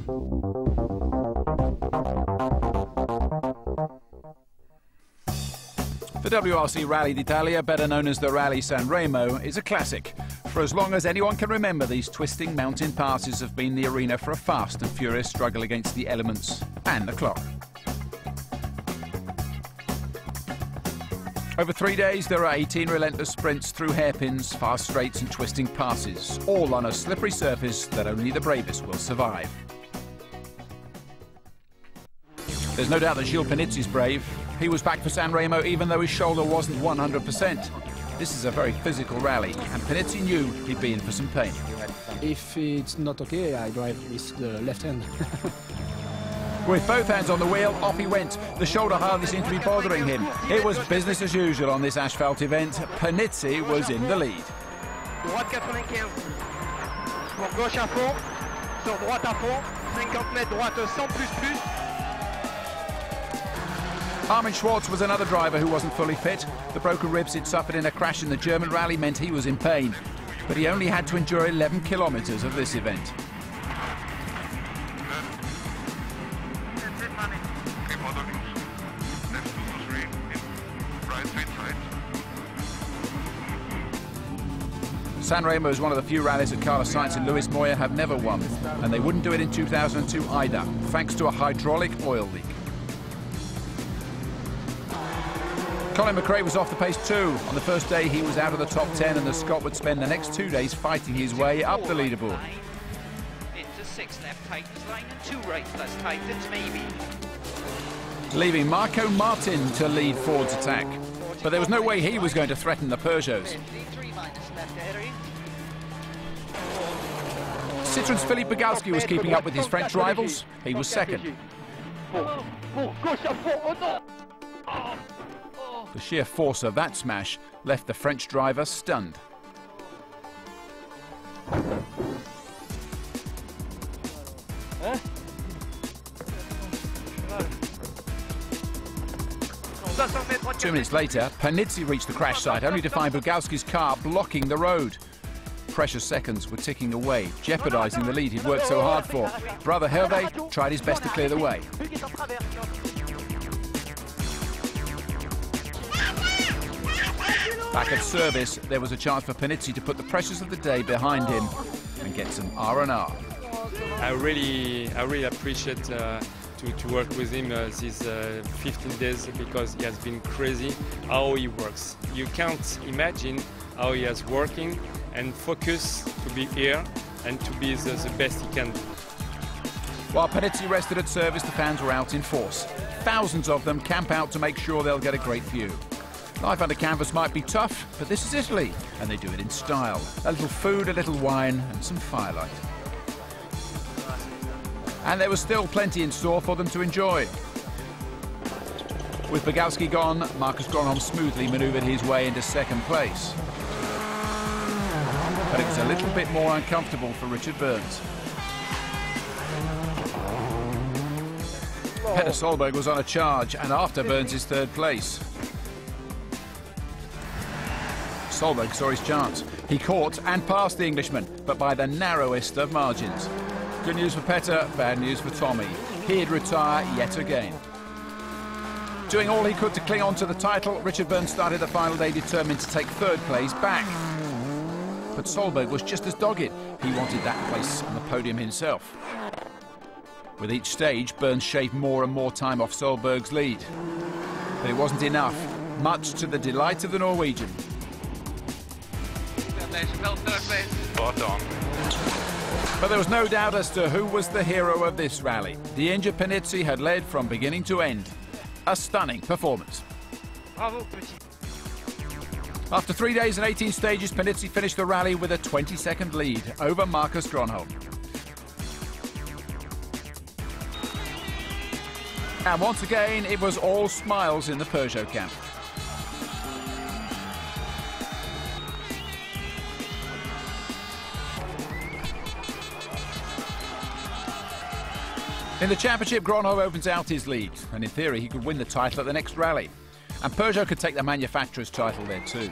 The WRC Rally d'Italia, better known as the Rally Sanremo, is a classic. For as long as anyone can remember, these twisting mountain passes have been the arena for a fast and furious struggle against the elements and the clock. Over 3 days, there are 18 relentless sprints through hairpins, fast straights and twisting passes, all on a slippery surface that only the bravest will survive. There's no doubt that Gilles Panizzi's brave. He was back for Sanremo even though his shoulder wasn't 100%. This is a very physical rally, and Panizzi knew he'd be in for some pain. If it's not okay, I drive with the left hand. With both hands on the wheel, off he went. The shoulder hardly seemed to be bothering him. It was business as usual on this asphalt event. Panizzi was in the lead. Droite 95. Pour gauche à fond. Sur droite à fond. 50 mètres droite 100++. Armin Schwartz was another driver who wasn't fully fit. The broken ribs he'd suffered in a crash in the German rally meant he was in pain. But he only had to endure 11 kilometres of this event. Sanremo is one of the few rallies that Carlos Sainz and Luis Moya have never won, and they wouldn't do it in 2002 either, thanks to a hydraulic oil leak. Colin McRae was off the pace too. On the first day he was out of the top 10, and the Scot would spend the next 2 days fighting his way up the leaderboard. Into 6 left tightens line and 2 right plus tightens maybe. Leaving Marco Martin to lead Ford's attack. But there was no way he was going to threaten the Peugeots. Citroen's Philippe Bogalski was keeping up with his French rivals. He was second. The sheer force of that smash left the French driver stunned. Two minutes later, Panizzi reached the crash site, only to find Bogalski's car blocking the road. Precious seconds were ticking away, jeopardising the lead he'd worked so hard for. Brother Hervé tried his best to clear the way. Back at service, there was a chance for Panizzi to put the pressures of the day behind him and get some R&R. I really appreciate to work with him these 15 days, because he has been crazy how he works. You can't imagine how he is working and focus to be here and to be the best he can. While Panizzi rested at service, the fans were out in force. Thousands of them camp out to make sure they'll get a great view. Life under canvas might be tough, but this is Italy, and they do it in style. A little food, a little wine, and some firelight. And there was still plenty in store for them to enjoy. With Bogalski gone, Marcus Gronholm smoothly manoeuvred his way into second place. But it was a little bit more uncomfortable for Richard Burns. Petter Solberg was on a charge, and after Burns' third place. Solberg saw his chance. He caught and passed the Englishman, but by the narrowest of margins. Good news for Petter, bad news for Tommy. He'd retire yet again. Doing all he could to cling on to the title, Richard Burns started the final day determined to take third place back. But Solberg was just as dogged. He wanted that place on the podium himself. With each stage, Burns shaved more and more time off Solberg's lead. But it wasn't enough, much to the delight of the Norwegian. Spot on. But there was no doubt as to who was the hero of this rally. The injured Panizzi had led from beginning to end. A stunning performance. Bravo, Petit. After 3 days and 18 stages, Panizzi finished the rally with a 20-second lead over Marcus Gronholm. And once again, it was all smiles in the Peugeot camp. In the championship, Gronholm opens out his lead, and in theory he could win the title at the next rally. And Peugeot could take the manufacturer's title there too.